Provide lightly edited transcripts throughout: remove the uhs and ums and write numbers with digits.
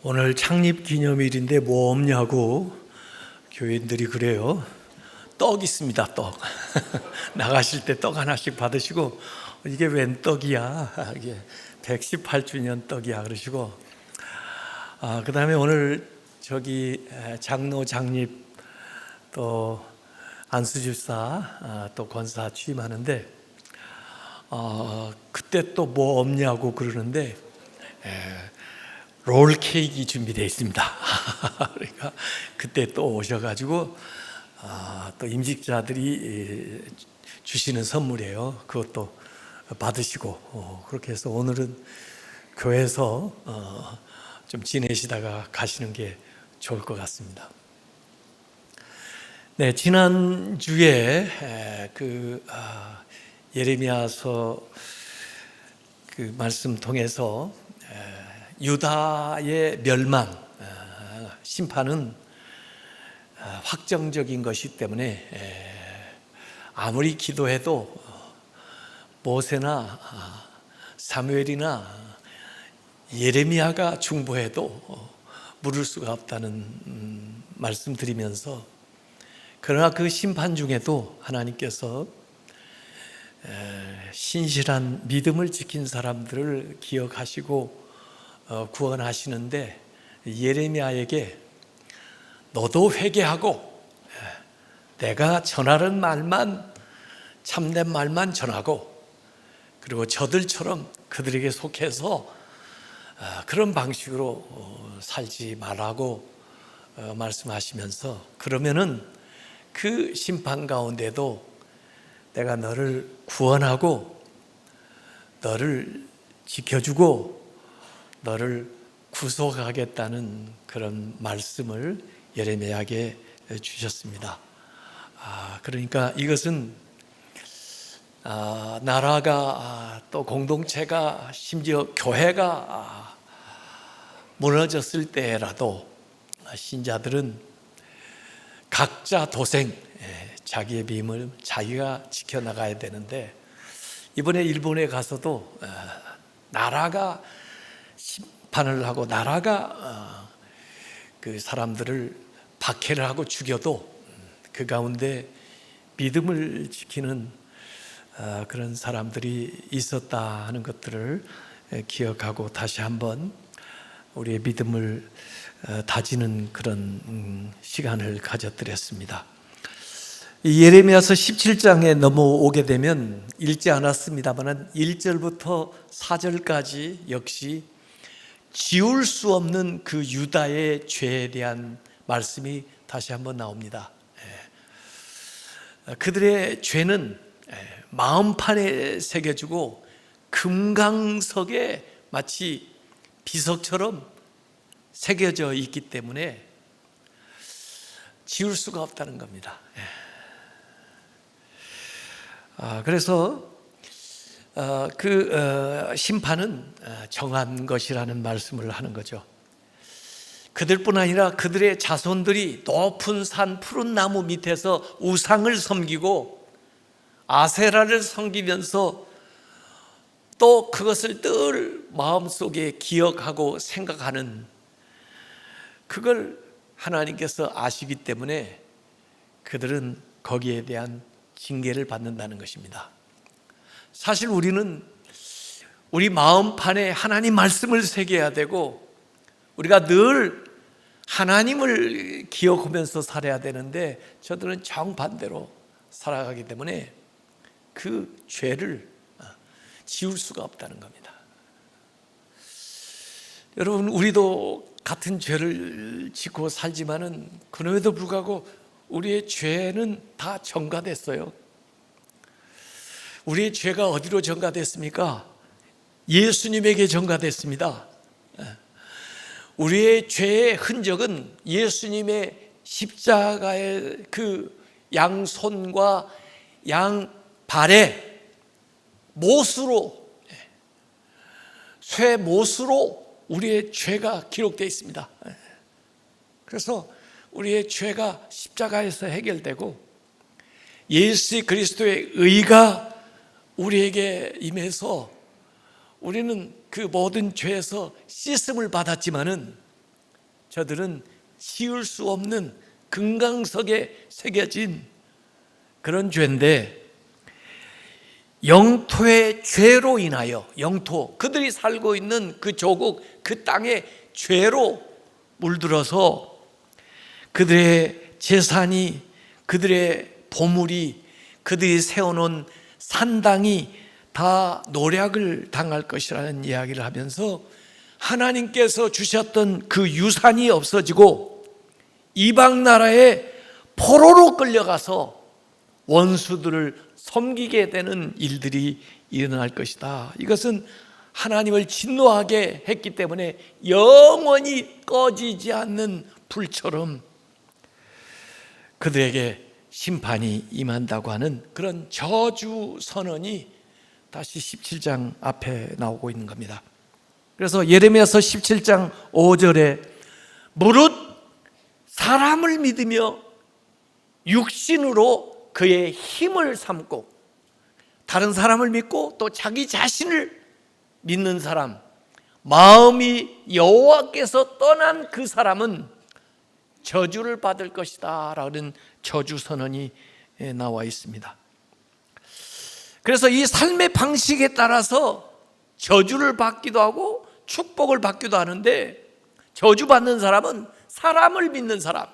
오늘 창립 기념일인데 뭐 없냐고 교인들이 그래요. 떡 있습니다, 떡. 나가실 때 떡 하나씩 받으시고, 이게 웬 떡이야? 이게 118주년 떡이야. 그러시고, 그 다음에 오늘 저기 장로 장립 또 안수집사 또 권사 취임하는데, 그때 또 뭐 없냐고 그러는데, 롤 케이크 준비되어 있습니다. 그러니까 그때 또 오셔가지고 또 임직자들이 주시는 선물이에요. 그것도 받으시고 그렇게 해서 오늘은 교회에서 좀 지내시다가 가시는 게 좋을 것 같습니다. 네, 지난 주에 예레미야서 그 말씀 통해서 유다의 멸망, 심판은 확정적인 것이기 때문에 아무리 기도해도 모세나 사무엘이나 예레미야가 중보해도 물을 수가 없다는 말씀드리면서, 그러나 그 심판 중에도 하나님께서 신실한 믿음을 지킨 사람들을 기억하시고 구원하시는데, 예레미야에게 너도 회개하고 내가 전하는 말만, 참된 말만 전하고, 그리고 저들처럼 그들에게 속해서 그런 방식으로 살지 말라고 말씀하시면서, 그러면은 그 심판 가운데도 내가 너를 구원하고 너를 지켜주고 너를 구속하겠다는 그런 말씀을 예레미야에게 주셨습니다. 그러니까 이것은 나라가 또 공동체가, 심지어 교회가 무너졌을 때라도 신자들은 각자 도생, 자기의 빔을 자기가 지켜나가야 되는데, 이번에 일본에 가서도 나라가 심판을 하고 나라가 그 사람들을 박해를 하고 죽여도 그 가운데 믿음을 지키는 그런 사람들이 있었다 하는 것들을 기억하고 다시 한번 우리의 믿음을 다지는 그런 시간을 가져드렸습니다. 예레미야서 17장에 넘어오게 되면 읽지 않았습니다만 1절부터 4절까지 역시 지울 수 없는 그 유다의 죄에 대한 말씀이 다시 한번 나옵니다. 그들의 죄는 마음판에 새겨지고 금강석에 마치 비석처럼 새겨져 있기 때문에 지울 수가 없다는 겁니다. 그래서 심판은 정한 것이라는 말씀을 하는 거죠. 그들뿐 아니라 그들의 자손들이 높은 산 푸른 나무 밑에서 우상을 섬기고 아세라를 섬기면서 또 그것을 늘 마음속에 기억하고 생각하는, 그걸 하나님께서 아시기 때문에 그들은 거기에 대한 징계를 받는다는 것입니다. 사실 우리는 우리 마음판에 하나님 말씀을 새겨야 되고, 우리가 늘 하나님을 기억하면서 살아야 되는데, 저들은 정반대로 살아가기 때문에 그 죄를 지울 수가 없다는 겁니다. 여러분, 우리도 같은 죄를 짓고 살지만은 그럼에도 불구하고 우리의 죄는 다 전가됐어요. 우리의 죄가 어디로 전가됐습니까? 예수님에게 전가됐습니다. 우리의 죄의 흔적은 예수님의 십자가의 그 양손과 양발에 못으로, 쇠 못으로 우리의 죄가 기록되어 있습니다. 그래서 우리의 죄가 십자가에서 해결되고 예수 그리스도의 의가 우리에게 임해서 우리는 그 모든 죄에서 씻음을 받았지만은 저들은 지울 수 없는 금강석에 새겨진 그런 죄인데, 영토의 죄로 인하여, 영토, 그들이 살고 있는 그 조국, 그 땅의 죄로 물들어서 그들의 재산이, 그들의 보물이, 그들이 세워놓은 산당이 다 노략을 당할 것이라는 이야기를 하면서 하나님께서 주셨던 그 유산이 없어지고 이방 나라에 포로로 끌려가서 원수들을 섬기게 되는 일들이 일어날 것이다. 이것은 하나님을 진노하게 했기 때문에 영원히 꺼지지 않는 불처럼 그들에게 심판이 임한다고 하는 그런 저주 선언이 다시 17장 앞에 나오고 있는 겁니다. 그래서 예레미야서 17장 5절에 무릇 사람을 믿으며 육신으로 그의 힘을 삼고, 다른 사람을 믿고 또 자기 자신을 믿는 사람, 마음이 여호와께서 떠난 그 사람은 저주를 받을 것이다 라는 저주 선언이 나와 있습니다. 그래서 이 삶의 방식에 따라서 저주를 받기도 하고 축복을 받기도 하는데, 저주받는 사람은 사람을 믿는 사람,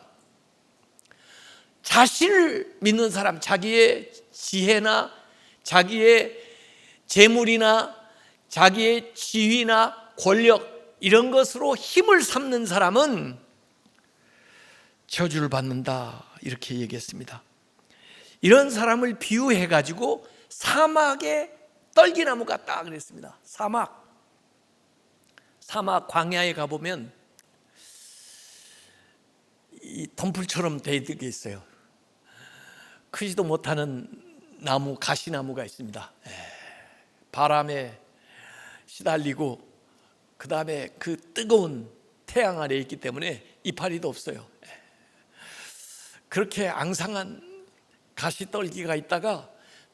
자신을 믿는 사람, 자기의 지혜나 자기의 재물이나 자기의 지위나 권력, 이런 것으로 힘을 삼는 사람은 저주를 받는다, 이렇게 얘기했습니다. 이런 사람을 비유해 가지고 사막의 떨기나무 같다 그랬습니다. 사막 광야에 가보면 이 덤불처럼 돼 있는 게 있어요. 크지도 못하는 나무, 가시나무가 있습니다. 바람에 시달리고 그 다음에 그 뜨거운 태양 아래에 있기 때문에 이파리도 없어요. 그렇게 앙상한 가시떨기가 있다가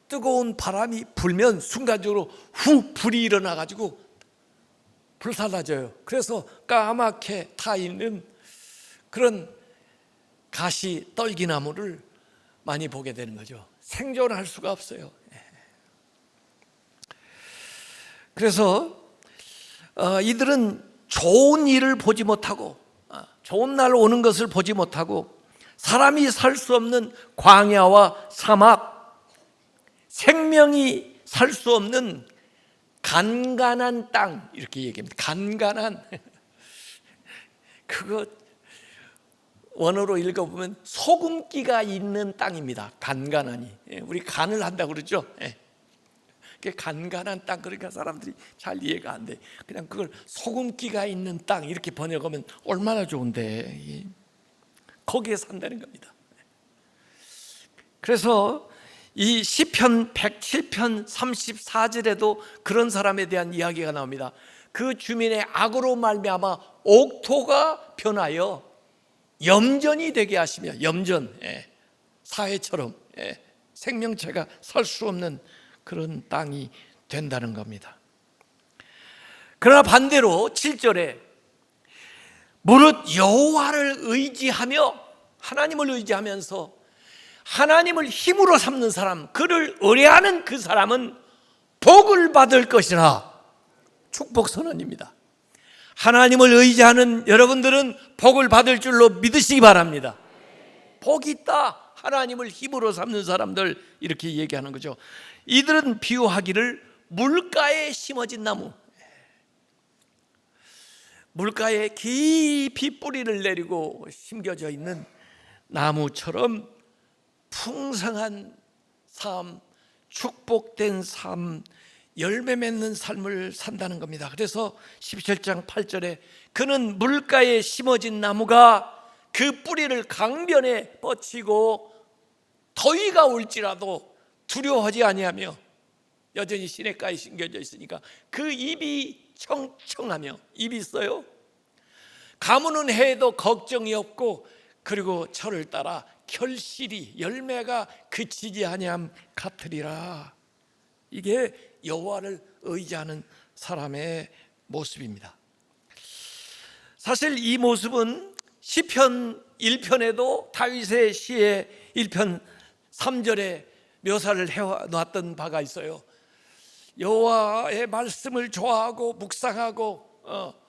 뜨거운 바람이 불면 순간적으로 후 불이 일어나 가지고 불살라져요. 그래서 까맣게 타 있는 그런 가시 떨기나무를 많이 보게 되는 거죠. 생존할 수가 없어요. 그래서 이들은 좋은 일을 보지 못하고, 좋은 날 오는 것을 보지 못하고, 사람이 살 수 없는 광야와 사막, 생명이 살 수 없는 간간한 땅, 이렇게 얘기합니다. 간간한, 그거 원어로 읽어보면 소금기가 있는 땅입니다. 간간하니. 우리 간을 한다고 그러죠. 간간한 땅, 그러니까 사람들이 잘 이해가 안 돼. 그냥 그걸 소금기가 있는 땅 이렇게 번역하면 얼마나 좋은데, 거기에 산다는 겁니다. 그래서 이 시편 107편 34절에도 그런 사람에 대한 이야기가 나옵니다. 그 주민의 악으로 말미암아 옥토가 변하여 염전이 되게 하시며, 염전, 사회처럼 생명체가 살 수 없는 그런 땅이 된다는 겁니다. 그러나 반대로 7절에 무릇 여호와를 의지하며, 하나님을 의지하면서 하나님을 힘으로 삼는 사람, 그를 의뢰하는 그 사람은 복을 받을 것이라, 축복 선언입니다. 하나님을 의지하는 여러분들은 복을 받을 줄로 믿으시기 바랍니다. 복이 있다, 하나님을 힘으로 삼는 사람들, 이렇게 얘기하는 거죠. 이들은 비유하기를 물가에 심어진 나무, 물가에 깊이 뿌리를 내리고 심겨져 있는 나무처럼 풍성한 삶, 축복된 삶, 열매 맺는 삶을 산다는 겁니다. 그래서 17장 8절에 그는 물가에 심어진 나무가 그 뿌리를 강변에 뻗치고 더위가 올지라도 두려워하지 아니하며, 여전히 시냇가에 심겨져 있으니까 그 잎이 청청하며, 잎이 있어요. 가무는 해도 걱정이 없고, 그리고 철을 따라 결실이, 열매가 그치지 아니함 같으리라. 이게 여호와를 의지하는 사람의 모습입니다. 사실 이 모습은 시편 1편에도 다윗의 시의 1편 3절에 묘사를 해놨던 바가 있어요. 여호와의 말씀을 좋아하고 묵상하고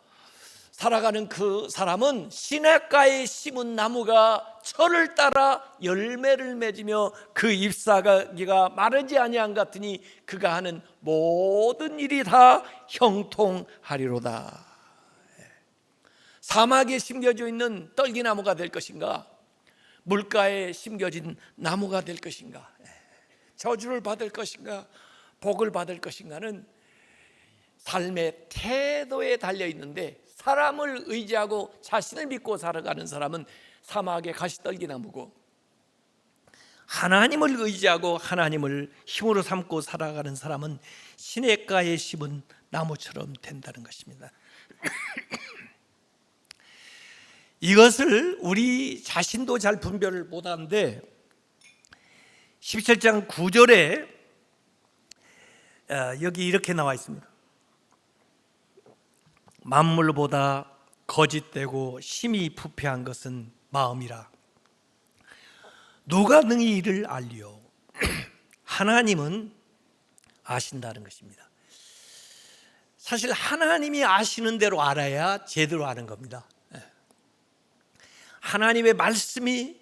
살아가는 그 사람은 시냇가에 심은 나무가 철을 따라 열매를 맺으며 그 잎사귀가 마르지 아니한 같으니 그가 하는 모든 일이 다 형통하리로다. 사막에 심겨져 있는 떨기나무가 될 것인가, 물가에 심겨진 나무가 될 것인가, 저주를 받을 것인가, 복을 받을 것인가는 삶의 태도에 달려 있는데, 사람을 의지하고 자신을 믿고 살아가는 사람은 사막의 가시떨기나무고, 하나님을 의지하고 하나님을 힘으로 삼고 살아가는 사람은 시냇가에 심은 나무처럼 된다는 것입니다. 이것을 우리 자신도 잘 분별을 못하는데 17장 9절에 여기 이렇게 나와 있습니다. 만물보다 거짓되고 심히 부패한 것은 마음이라. 누가 능히 이를 알리요? 하나님은 아신다는 것입니다. 사실 하나님이 아시는 대로 알아야 제대로 아는 겁니다. 하나님의 말씀이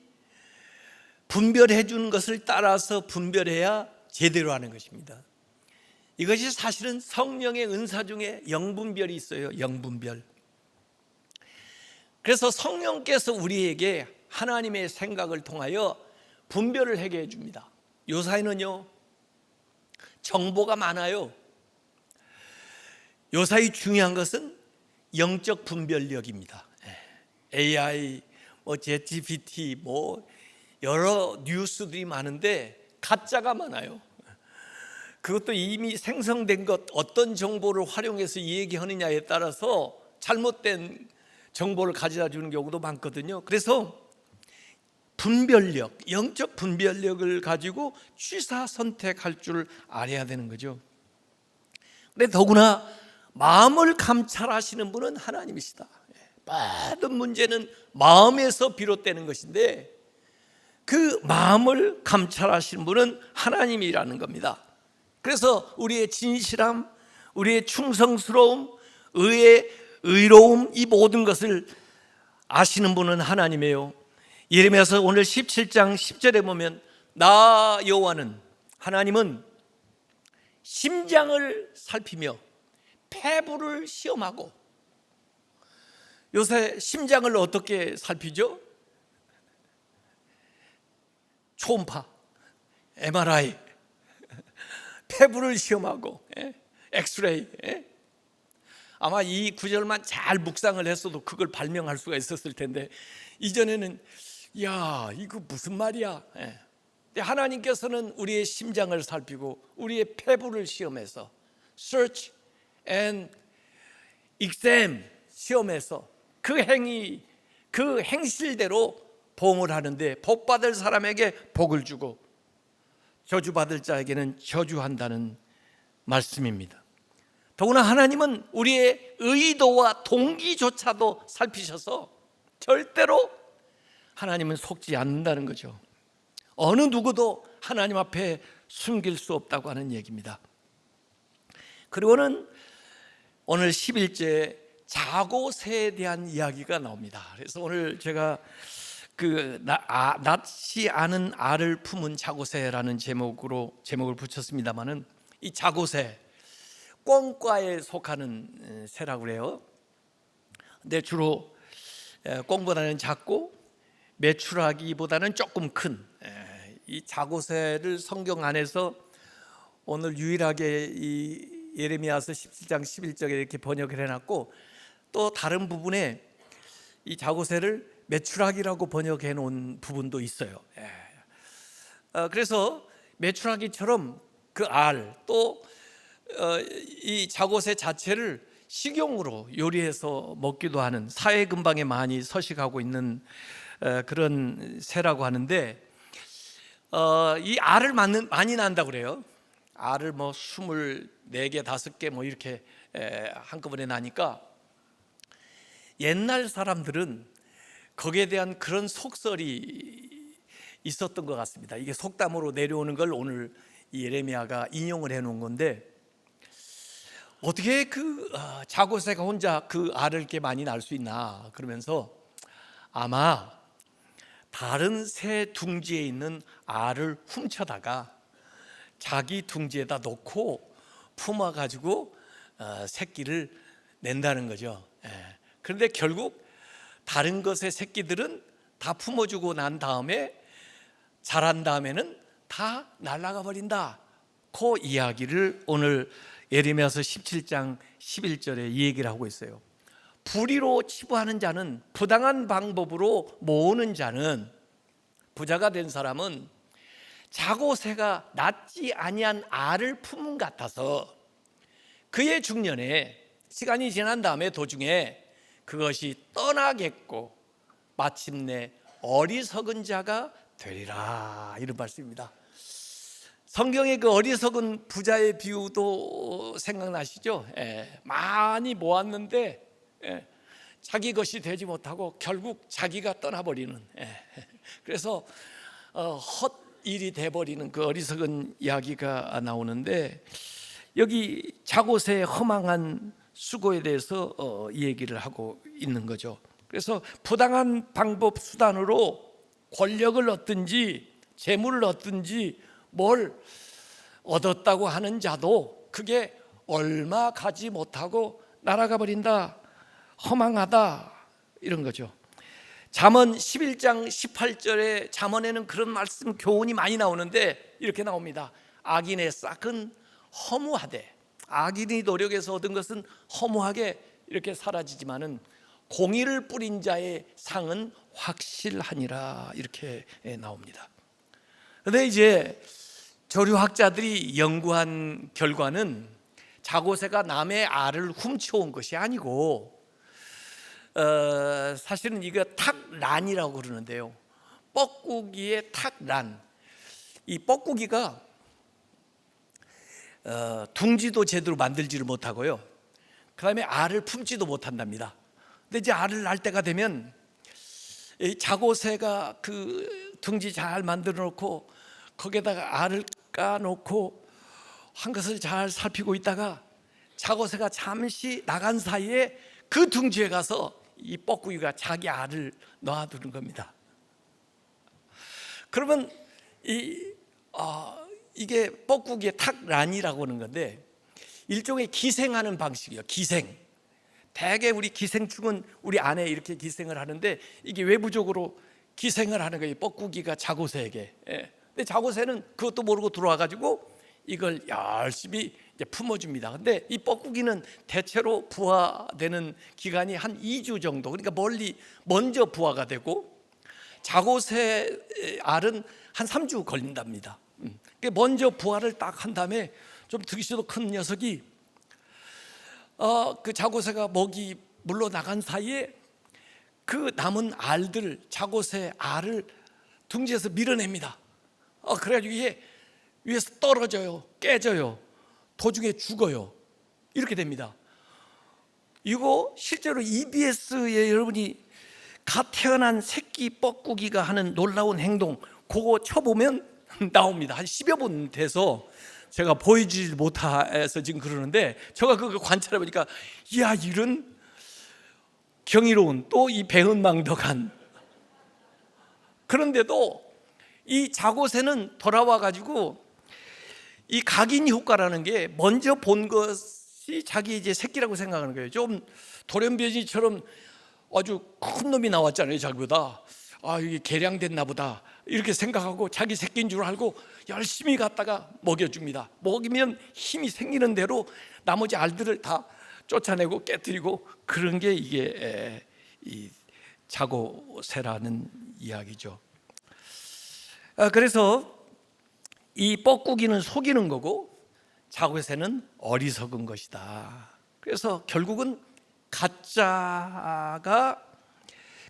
분별해 주는 것을 따라서 분별해야 제대로 하는 것입니다. 이것이 사실은 성령의 은사 중에 영분별이 있어요. 영분별. 그래서 성령께서 우리에게 하나님의 생각을 통하여 분별을 하게 해줍니다. 요사이는요, 정보가 많아요. 요사이 중요한 것은 영적 분별력입니다. AI, ChatGPT, 여러 뉴스들이 많은데 가짜가 많아요. 그것도 이미 생성된 것, 어떤 정보를 활용해서 얘기하느냐에 따라서 잘못된 정보를 가져다 주는 경우도 많거든요. 그래서 분별력, 영적 분별력을 가지고 취사 선택할 줄 알아야 되는 거죠. 근데 더구나 마음을 감찰하시는 분은 하나님이시다. 모든 문제는 마음에서 비롯되는 것인데 그 마음을 감찰하시는 분은 하나님이라는 겁니다. 그래서 우리의 진실함, 우리의 충성스러움, 의로움, 이 모든 것을 아시는 분은 하나님이에요. 예레미야서 오늘 17장 10절에 보면 나 여호와는, 하나님은 심장을 살피며 폐부를 시험하고. 요새 심장을 어떻게 살피죠? 초음파, MRI, 폐부를 시험하고, 엑스레이. 아마 이 구절만 잘 묵상을 했어도 그걸 발명할 수가 있었을 텐데, 이전에는 야, 이거 무슨 말이야. 하나님께서는 우리의 심장을 살피고 우리의 폐부를 시험해서 search and exam, 시험해서 그 행위, 그 행실대로 보응을 하는데, 복받을 사람에게 복을 주고 저주받을 자에게는 저주한다는 말씀입니다. 더구나 하나님은 우리의 의도와 동기조차도 살피셔서 절대로 하나님은 속지 않는다는 거죠. 어느 누구도 하나님 앞에 숨길 수 없다고 하는 얘기입니다. 그리고는 오늘 11절 자고새에 대한 이야기가 나옵니다. 그래서 오늘 제가 낫지 않은 알을 품은 자고새라는 제목을 붙였습니다만은, 이 자고새, 꿩과에 속하는 새라고 그래요. 근데 주로 꿩보다는 작고 메추라기보다는 조금 큰 이 자고새를 성경 안에서 오늘 유일하게 이 예레미야서 17장 11절에 이렇게 번역을 해놨고, 또 다른 부분에 이 자고새를 메추라기라고 번역해 놓은 부분도 있어요. 그래서 메추라기처럼 그 알, 또 이 자고새 자체를 식용으로 요리해서 먹기도 하는, 사회 근방에 많이 서식하고 있는 그런 새라고 하는데, 이 알을 많이 난다고 그래요. 알을 24개, 5개 이렇게 한꺼번에 나니까, 옛날 사람들은 거기에 대한 그런 속설이 있었던 것 같습니다. 이게 속담으로 내려오는 걸 오늘 이 예레미야가 인용을 해놓은 건데, 어떻게 자고새가 혼자 그 알을 이렇게 많이 낳을 수 있나 그러면서 아마 다른 새 둥지에 있는 알을 훔쳐다가 자기 둥지에다 놓고 품어가지고 새끼를 낸다는 거죠. 그런데 결국 다른 것의 새끼들은 다 품어주고 난 다음에 자란 다음에는 다 날아가 버린다. 그 이야기를 오늘 예레미야서 17장 11절에 이 얘기를 하고 있어요. 불의로 치부하는 자는, 부당한 방법으로 모으는 자는, 부자가 된 사람은 자고새가 낳지 아니한 알을 품은 같아서 그의 중년에 시간이 지난 다음에 도중에 그것이 떠나겠고 마침내 어리석은 자가 되리라, 이런 말씀입니다. 성경의 그 어리석은 부자의 비유도 생각나시죠? 많이 모았는데 자기 것이 되지 못하고 결국 자기가 떠나버리는, 그래서 헛일이 돼버리는 그 어리석은 이야기가 나오는데, 여기 자고새의 허망한 수고에 대해서 이 얘기를 하고 있는 거죠. 그래서 부당한 방법 수단으로 권력을 얻든지 재물을 얻든지 뭘 얻었다고 하는 자도 그게 얼마 가지 못하고 날아가 버린다, 허망하다, 이런 거죠. 잠언 11장 18절에 잠언에는 그런 말씀 교훈이 많이 나오는데 이렇게 나옵니다. 악인의 싹은 허무하되, 악인이 노력해서 얻은 것은 허무하게 이렇게 사라지지만은 공의를 뿌린 자의 상은 확실하니라, 이렇게 나옵니다. 그런데 이제 조류학자들이 연구한 결과는 자고새가 남의 알을 훔쳐온 것이 아니고 사실은 이거 탁란이라고 그러는데요. 뻐꾸기의 탁란. 이 뻐꾸기가 둥지도 제대로 만들지를 못하고요, 그 다음에 알을 품지도 못한답니다. 근데 이제 알을 낳을 때가 되면 이 자고새가 그 둥지 잘 만들어 놓고 거기에다가 알을 까놓고 한 것을 잘 살피고 있다가 자고새가 잠시 나간 사이에 그 둥지에 가서 이 뻐꾸기가 자기 알을 놓아두는 겁니다. 그러면 이게 뻐꾸기의 탁란이라고 하는 건데 일종의 기생하는 방식이에요. 기생. 대개 우리 기생충은 우리 안에 이렇게 기생을 하는데 이게 외부적으로 기생을 하는 거예요. 뻐꾸기가 자고새에게. 근데 자고새는 그것도 모르고 들어와 가지고 이걸 열심히 이제 품어줍니다. 근데 이 뻐꾸기는 대체로 부화되는 기간이 한 2주 정도, 그러니까 먼저 부화가 되고 자고새 알은 한 3주 걸린답니다. 먼저 부화를 딱 한 다음에 좀 득실도 큰 녀석이 그 자고새가 먹이 물러 나간 사이에 그 남은 알들, 자고새 알을 둥지에서 밀어냅니다. 그래가지고 이게 위에서 떨어져요, 깨져요, 도중에 죽어요. 이렇게 됩니다. 이거 실제로 EBS에 여러분이 갓 태어난 새끼 뻐꾸기가 하는 놀라운 행동, 그거 쳐보면 나옵니다. 한 10여 분 돼서 제가 보여주지 못해서 지금 그러는데, 제가 그거 관찰해 보니까 이야, 이런 경이로운, 또 이 배은망덕한, 그런데도 이 자고새는 돌아와 가지고 이 각인 효과라는 게 먼저 본 것이 자기 이제 새끼라고 생각하는 거예요. 좀 돌연변이처럼 아주 큰 놈이 나왔잖아요, 자기보다. 이게 개량됐나 보다 이렇게 생각하고 자기 새끼인 줄 알고 열심히 갖다가 먹여줍니다. 먹이면 힘이 생기는 대로 나머지 알들을 다 쫓아내고 깨뜨리고, 그런 게 이게 이 자고새라는 이야기죠. 그래서 이 뻐꾸기는 속이는 거고 자고새는 어리석은 것이다. 그래서 결국은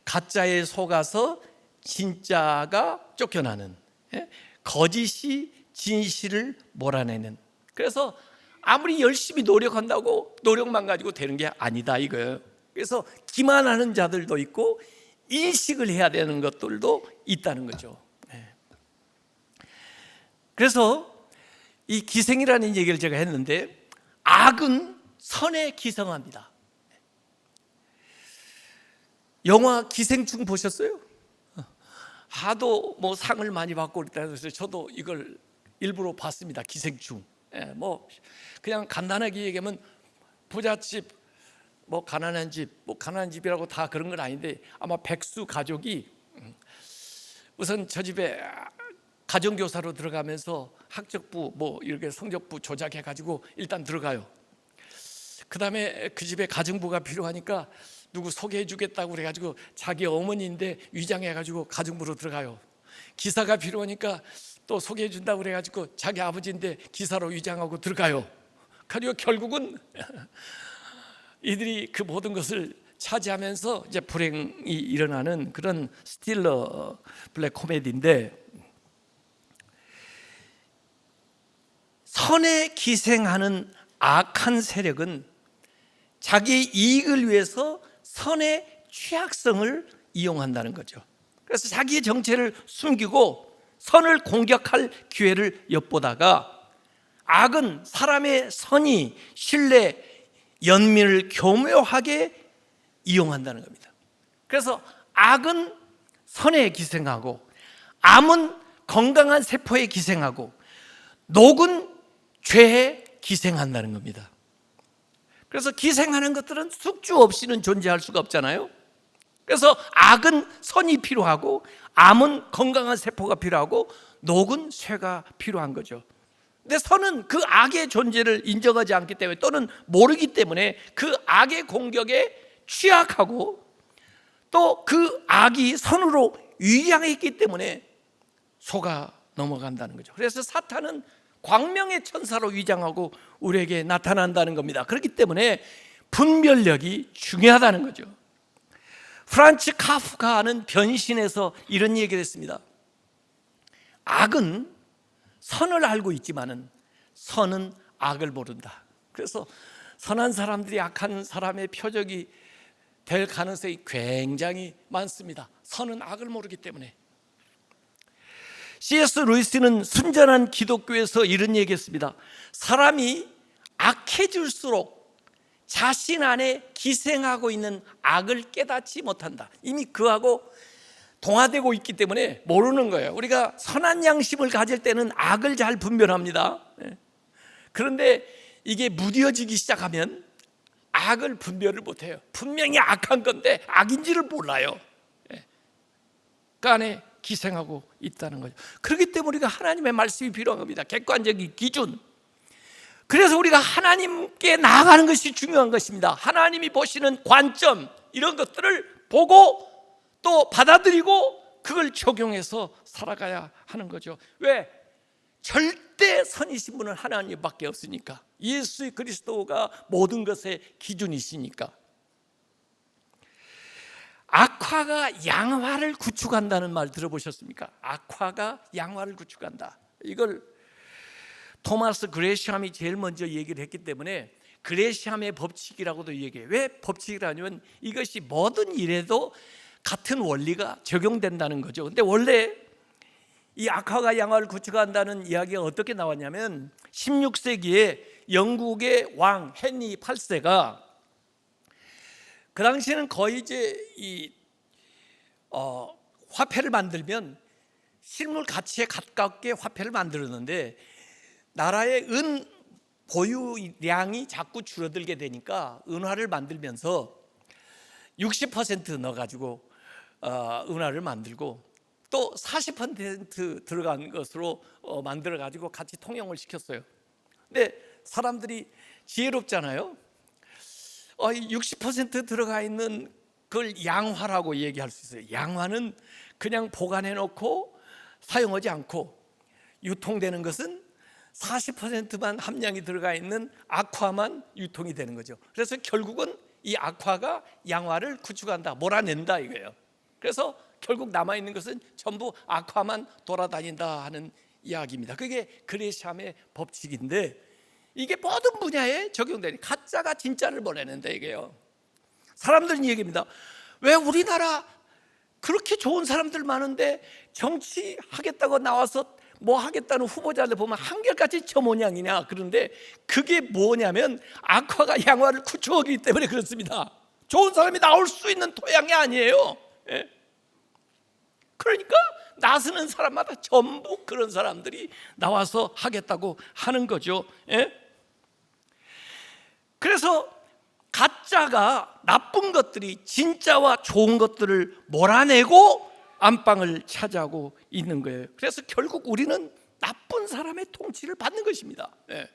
가짜에 속아서 진짜가 쫓겨나는, 거짓이 진실을 몰아내는. 그래서 아무리 열심히 노력한다고 노력만 가지고 되는 게 아니다, 이거예요. 그래서 기만하는 자들도 있고 인식을 해야 되는 것들도 있다는 거죠. 그래서 이 기생이라는 얘기를 제가 했는데, 악은 선에 기생합니다. 영화 기생충 보셨어요? 하도 뭐 상을 많이 받고 그랬다 해서 저도 이걸 일부러 봤습니다. 기생충. 뭐 그냥 간단하게 얘기하면 부잣집, 뭐 가난한 집, 뭐 가난한 집이라고 다 그런 건 아닌데, 아마 백수 가족이 우선 저 집에 가정교사로 들어가면서 학적부 뭐 이렇게 성적부 조작해 가지고 일단 들어가요. 그 다음에 그 집에 가정부가 필요하니까 누구 소개해 주겠다고 그래가지고 자기 어머니인데 위장해 가지고 가정부로 들어가요. 기사가 필요하니까 또 소개해 준다고 그래가지고 자기 아버지인데 기사로 위장하고 들어가요. 그리고 결국은 이들이 그 모든 것을 차지하면서 이제 불행이 일어나는 그런 스틸러 블랙 코미디인데, 선에 기생하는 악한 세력은 자기 이익을 위해서 선의 취약성을 이용한다는 거죠. 그래서 자기의 정체를 숨기고 선을 공격할 기회를 엿보다가, 악은 사람의 선의, 신뢰, 연민을 교묘하게 이용한다는 겁니다. 그래서 악은 선에 기생하고, 암은 건강한 세포에 기생하고, 녹은 죄에 기생한다는 겁니다. 그래서 기생하는 것들은 숙주 없이는 존재할 수가 없잖아요. 그래서 악은 선이 필요하고, 암은 건강한 세포가 필요하고, 녹은 쇠가 필요한 거죠. 근데 선은 그 악의 존재를 인정하지 않기 때문에, 또는 모르기 때문에 그 악의 공격에 취약하고, 또 그 악이 선으로 위장했기 때문에 속아 넘어간다는 거죠. 그래서 사탄은 광명의 천사로 위장하고 우리에게 나타난다는 겁니다. 그렇기 때문에 분별력이 중요하다는 거죠. 프란츠 카프카는 변신에서 이런 얘기를 했습니다. 악은 선을 알고 있지만은 선은 악을 모른다. 그래서 선한 사람들이 악한 사람의 표적이 될 가능성이 굉장히 많습니다. 선은 악을 모르기 때문에. C.S. 루이스는 순전한 기독교에서 이런 얘기했습니다. 사람이 악해질수록 자신 안에 기생하고 있는 악을 깨닫지 못한다. 이미 그하고 동화되고 있기 때문에 모르는 거예요. 우리가 선한 양심을 가질 때는 악을 잘 분별합니다. 그런데 이게 무뎌지기 시작하면 악을 분별을 못해요. 분명히 악한 건데 악인지를 몰라요. 그 안에 기생하고 있다는 거죠. 그렇기 때문에 우리가 하나님의 말씀이 필요한 겁니다. 객관적인 기준. 그래서 우리가 하나님께 나아가는 것이 중요한 것입니다. 하나님이 보시는 관점, 이런 것들을 보고 또 받아들이고 그걸 적용해서 살아가야 하는 거죠. 왜? 절대 선이신 분은 하나님밖에 없으니까. 예수 그리스도가 모든 것의 기준이시니까. 악화가 양화를 구축한다는 말 들어보셨습니까? 악화가 양화를 구축한다. 이걸 토마스 그레시암이 제일 먼저 얘기를 했기 때문에 그레시암의 법칙이라고도 얘기해요. 왜 법칙이라냐면 이것이 모든 일에도 같은 원리가 적용된다는 거죠. 근데 원래 이 악화가 양화를 구축한다는 이야기가 어떻게 나왔냐면 16세기에 영국의 왕 헨리 8세가 그 당시에는 거의 이제 화폐를 만들면 실물 가치에 가깝게 화폐를 만들었는데 나라의 은 보유량이 자꾸 줄어들게 되니까 은화를 만들면서 60% 넣어가지고 은화를 만들고 또 40% 들어간 것으로 만들어가지고 같이 통용을 시켰어요. 근데 사람들이 지혜롭잖아요. 60% 들어가 있는 그걸 양화라고 얘기할 수 있어요. 양화는 그냥 보관해 놓고 사용하지 않고, 유통되는 것은 40%만 함량이 들어가 있는 악화만 유통이 되는 거죠. 그래서 결국은 이 악화가 양화를 구축한다, 몰아낸다 이거예요. 그래서 결국 남아있는 것은 전부 악화만 돌아다닌다 하는 이야기입니다. 그게 그레시암의 법칙인데 이게 모든 분야에 적용되니 가짜가 진짜를 보내는데 이게요. 사람들은 이 얘기입니다. 왜 우리나라 그렇게 좋은 사람들 많은데 정치하겠다고 나와서 뭐 하겠다는 후보자들 보면 한결같이 저 모양이냐. 그런데 그게 뭐냐면 악화가 양화를 구축하기 때문에 그렇습니다. 좋은 사람이 나올 수 있는 토양이 아니에요. 예? 그러니까 나서는 사람마다 전부 그런 사람들이 나와서 하겠다고 하는 거죠. 예? 그래서 가짜가 나쁜 것들이 진짜와 좋은 것들을 몰아내고 안방을 차지하고 있는 거예요. 그래서 결국 우리는 나쁜 사람의 통치를 받는 것입니다. 예.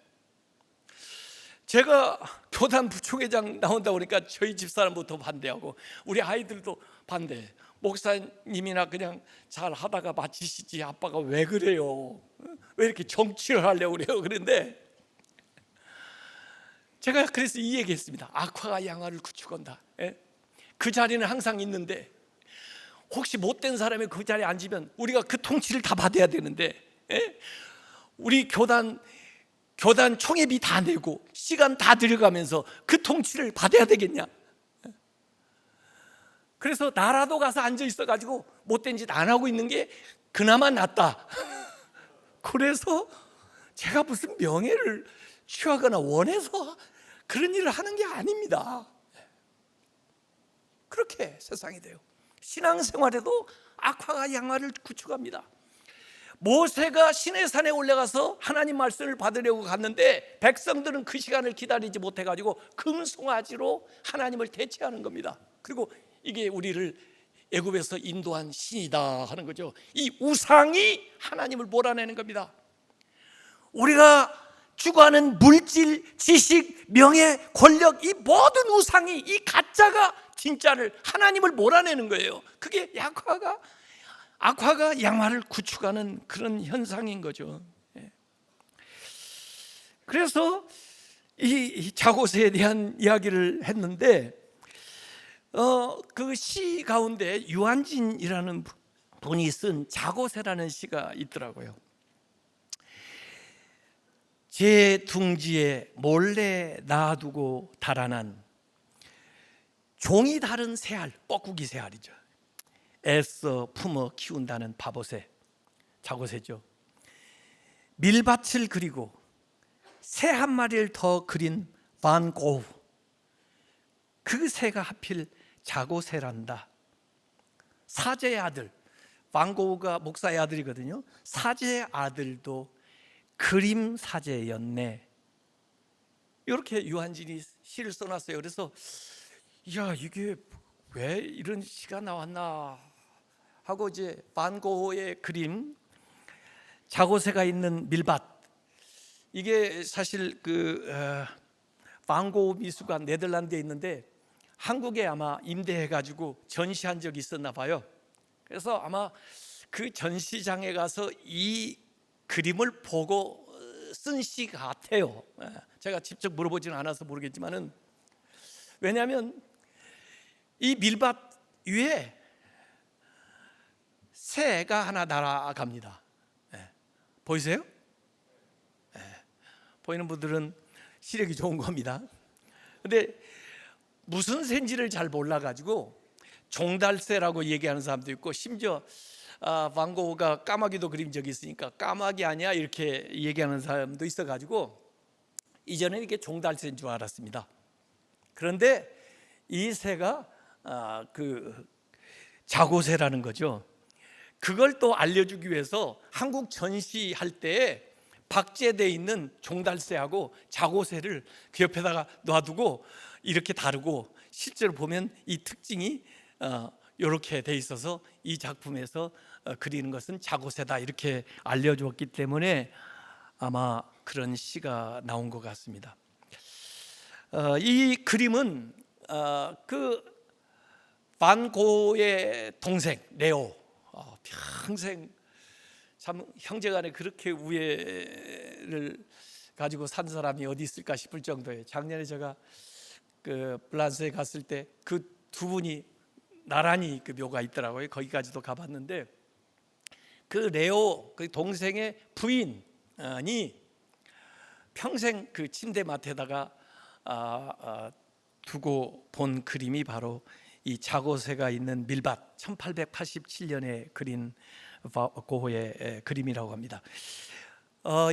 제가 교단 부총회장 나온다 보니까 저희 집사람부터 반대하고 우리 아이들도 반대. 목사님이나 그냥 잘 하다가 마치시지 아빠가 왜 그래요? 왜 이렇게 정치를 하려고 그래요? 그런데 제가 그래서 이 얘기했습니다. 악화가 양화를 구축한다. 예? 그 자리는 항상 있는데 혹시 못된 사람이 그 자리에 앉으면 우리가 그 통치를 다 받아야 되는데, 예? 우리 교단 총회비 다 내고 시간 다 들여가면서 그 통치를 받아야 되겠냐? 그래서 나라도 가서 앉아 있어가지고 못된 짓 안 하고 있는 게 그나마 낫다. 그래서 제가 무슨 명예를 취하거나 원해서 그런 일을 하는 게 아닙니다. 그렇게 세상이 돼요. 신앙생활에도 악화가 양화를 구축합니다. 모세가 시내산에 올라가서 하나님 말씀을 받으려고 갔는데 백성들은 그 시간을 기다리지 못해가지고 금송아지로 하나님을 대체하는 겁니다. 그리고 이게 우리를 애굽에서 인도한 신이다 하는 거죠. 이 우상이 하나님을 몰아내는 겁니다. 우리가 추구하는 물질, 지식, 명예, 권력, 이 모든 우상이, 이 가짜가 진짜를, 하나님을 몰아내는 거예요. 그게 악화가 양화를 구축하는 그런 현상인 거죠. 그래서 이 자고세에 대한 이야기를 했는데 그 시 가운데 유한진이라는 분이 쓴 자고세라는 시가 있더라고요. 제 둥지에 몰래 놔두고 달아난 종이 다른 새알, 뻐꾸기 새알이죠. 애써 품어 키운다는 바보새, 자고새죠. 밀밭을 그리고 새 한 마리를 더 그린 반 고흐, 그 새가 하필 자고새란다. 사제의 아들, 반 고흐가 목사의 아들이거든요. 사제의 아들도 그림 사제였네. 이렇게 유한진이 시를 써놨어요. 그래서 야, 이게 왜 이런 시가 나왔나 하고 이제 반 고흐의 그림, 자고새가 있는 밀밭, 이게 사실 반 고흐 미술관 네덜란드에 있는데 한국에 아마 임대해가지고 전시한 적이 있었나 봐요. 그래서 아마 그 전시장에 가서 이 그림을 보고 쓴 시 같아요. 제가 직접 물어보지는 않아서 모르겠지만은, 왜냐하면 이 밀밭 위에 새가 하나 날아갑니다. 보이세요? 보이는 분들은 시력이 좋은 겁니다. 근데 무슨 새인지를 잘 몰라가지고 종달새라고 얘기하는 사람도 있고, 심지어 반 고흐가 까마귀도 그린 적이 있으니까 까마귀 아니야 이렇게 얘기하는 사람도 있어가지고 이전에 이게 종달새인 줄 알았습니다. 그런데 이 새가 그 자고새라는 거죠. 그걸 또 알려주기 위해서 한국 전시할 때 박제되어 있는 종달새하고 자고새를 그 옆에다가 놔두고 이렇게 다루고, 실제로 보면 이 특징이 이렇게 돼 있어서 이 작품에서 그리는 것은 자고새다 이렇게 알려주었기 때문에 아마 그런 시가 나온 것 같습니다. 이 그림은 그 반 고흐의 동생 레오, 평생 참 형제간에 그렇게 우애를 가지고 산 사람이 어디 있을까 싶을 정도예요. 작년에 제가 그 플란스에 갔을 때 그 두 분이 나란히 그 묘가 있더라고요. 거기까지도 가봤는데 그 레오 그 동생의 부인이 평생 그 침대맡에다가 두고 본 그림이 바로 이 자고새가 있는 밀밭 1887년에 그린 고흐의 그림이라고 합니다.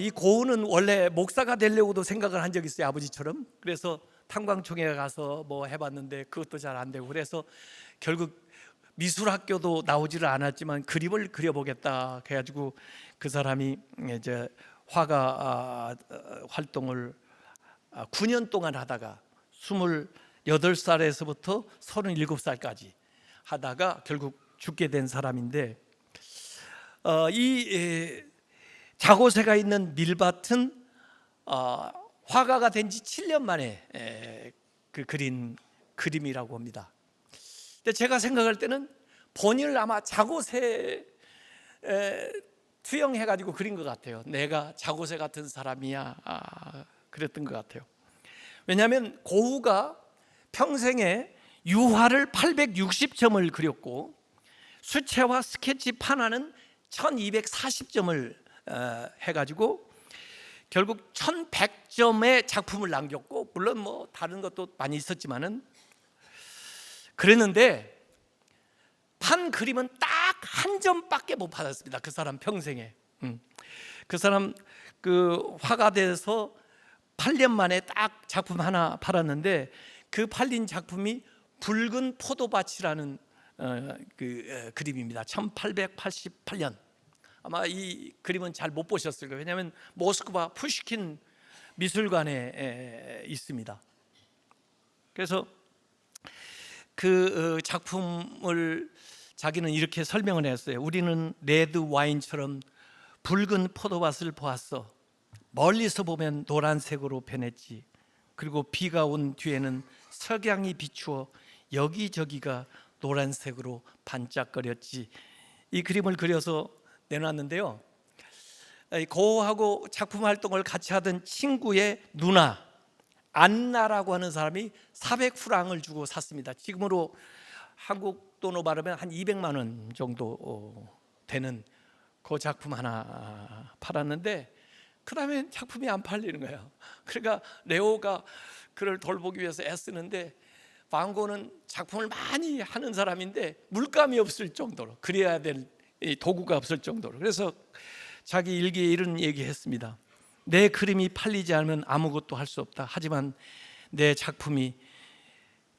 이 고흐는 원래 목사가 되려고도 생각을 한 적이 있어요, 아버지처럼. 그래서 탄광총회 가서 뭐 해봤는데 그것도 잘 안 되고, 그래서 결국 미술학교도 나오지를 않았지만 그림을 그려보겠다 해가지고 그 사람이 이제 화가 활동을 9년 동안 하다가 28살에서부터 37살까지 하다가 결국 죽게 된 사람인데, 이 자고새가 있는 밀밭은 화가가 된 지 7년 만에 그린 그림이라고 합니다. 근데 제가 생각할 때는 본인을 아마 자고새 투영해가지고 그린 것 같아요. 내가 자고새 같은 사람이야, 그랬던 것 같아요. 왜냐하면 고흐가 평생에 유화를 860점을 그렸고 수채화 스케치 하나는 1240점을 해가지고 결국 1100점의 작품을 남겼고, 물론 뭐 다른 것도 많이 있었지만은 그랬는데 판 그림은 딱 한 점밖에 못 받았습니다. 그 사람 평생에. 그 사람 그 화가 돼서 8년 만에 딱 작품 하나 팔았는데 그 팔린 작품이 붉은 포도밭이라는 그림입니다. 1888년. 아마 이 그림은 잘 못 보셨을 거예요. 왜냐하면 모스크바 푸시킨 미술관에 있습니다. 그래서 그 작품을 자기는 이렇게 설명을 했어요. 우리는 레드 와인처럼 붉은 포도밭을 보았어. 멀리서 보면 노란색으로 변했지. 그리고 비가 온 뒤에는 석양이 비추어 여기저기가 노란색으로 반짝거렸지. 이 그림을 그려서 내놨는데요, 고흐하고 작품 활동을 같이 하던 친구의 누나 안나라고 하는 사람이 400프랑을 주고 샀습니다. 지금으로 한국 돈으로 말하면 한 200만 원 정도 되는 그 작품 하나 팔았는데 그 다음에 작품이 안 팔리는 거예요. 그러니까 레오가 그를 돌보기 위해서 애쓰는데, 반고는 작품을 많이 하는 사람인데 물감이 없을 정도로, 그래야 될 도구가 없을 정도로. 그래서 자기 일기에 이런 얘기했습니다. 내 그림이 팔리지 않으면 아무것도 할 수 없다. 하지만 내 작품이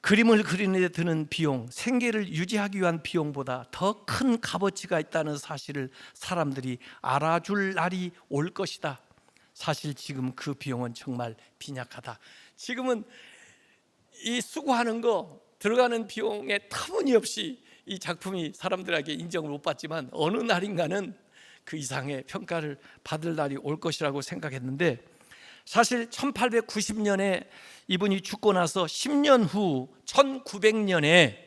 그림을 그리는 데 드는 비용, 생계를 유지하기 위한 비용보다 더 큰 값어치가 있다는 사실을 사람들이 알아줄 날이 올 것이다. 사실 지금 그 비용은 정말 빈약하다. 지금은 이 수고하는 거 들어가는 비용에 터무니없이 이 작품이 사람들에게 인정을 못 받지만 어느 날인가는 그 이상의 평가를 받을 날이 올 것이라고 생각했는데, 사실 1890년에 이분이 죽고 나서 10년 후 1900년에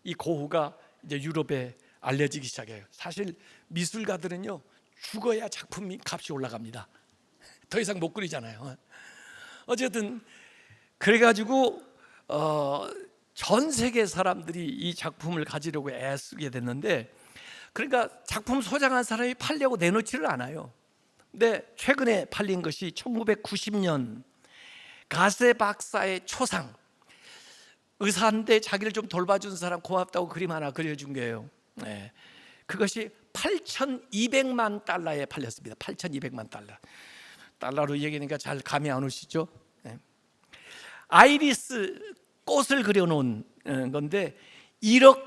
이 고흐가 이제 유럽에 알려지기 시작해요. 사실 미술가들은요, 죽어야 작품이 값이 올라갑니다. 더 이상 못 그리잖아요. 어쨌든 그래가지고 전 세계 사람들이 이 작품을 가지려고 애쓰게 됐는데, 그러니까 작품 소장한 사람이 팔려고 내놓지를 않아요. 근데 최근에 팔린 것이 1990년 가세 박사의 초상, 의사인데 자기를 좀 돌봐준 사람 고맙다고 그림 하나 그려준 거예요. 그것이 8,200만 달러에 팔렸습니다. 8,200만 달러. 달러로 얘기하니까 잘 감이 안 오시죠? 아이리스 꽃을 그려놓은 건데 1억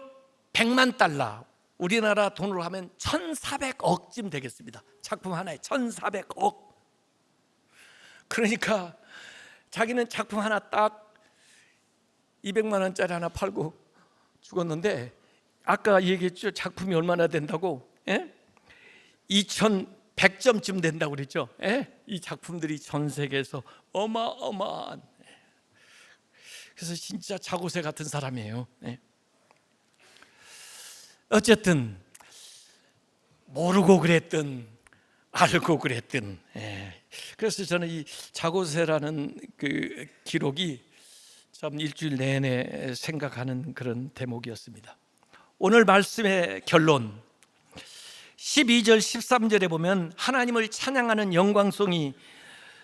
100만 달러, 우리나라 돈으로 하면 1,400억쯤 되겠습니다. 작품 하나에 1,400억. 그러니까 자기는 작품 하나 딱 200만 원짜리 하나 팔고 죽었는데, 아까 얘기했죠, 작품이 얼마나 된다고? 2,100점쯤 된다고 그랬죠. 이 작품들이 전 세계에서 어마어마한, 그래서 진짜 자고새 같은 사람이에요. 어쨌든 모르고 그랬든 알고 그랬든, 그래서 저는 이 자고새라는 그 기록이 참 일주일 내내 생각하는 그런 대목이었습니다. 오늘 말씀의 결론, 12절 13절에 보면 하나님을 찬양하는 영광송이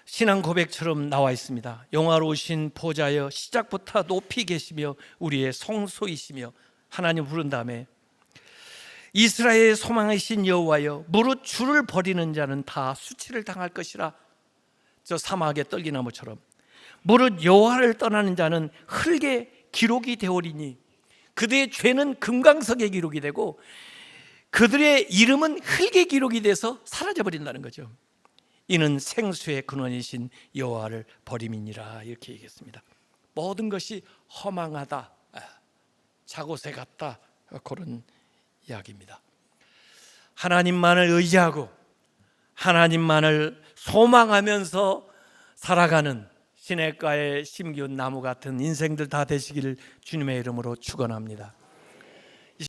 신앙 고백처럼 나와 있습니다. 영화로우신 보좌여 시작부터 높이 계시며 우리의 성소이시며, 하나님 부른 다음에 이스라엘의 소망이신 여호와여 무릇 주를 버리는 자는 다 수치를 당할 것이라. 저 사막의 떨기나무처럼 무릇 여호와를 떠나는 자는 흙의 기록이 되오리니, 그들의 죄는 금강석의 기록이 되고 그들의 이름은 흙의 기록이 돼서 사라져 버린다는 거죠. 이는 생수의 근원이신 여호와를 버림이니라, 이렇게 얘기했습니다. 모든 것이 허망하다, 자고새 같다, 그런 이야기입니다. 하나님만을 의지하고 하나님만을 소망하면서 살아가는 시냇가에 심기운 나무 같은 인생들 다 되시기를 주님의 이름으로 축원합니다.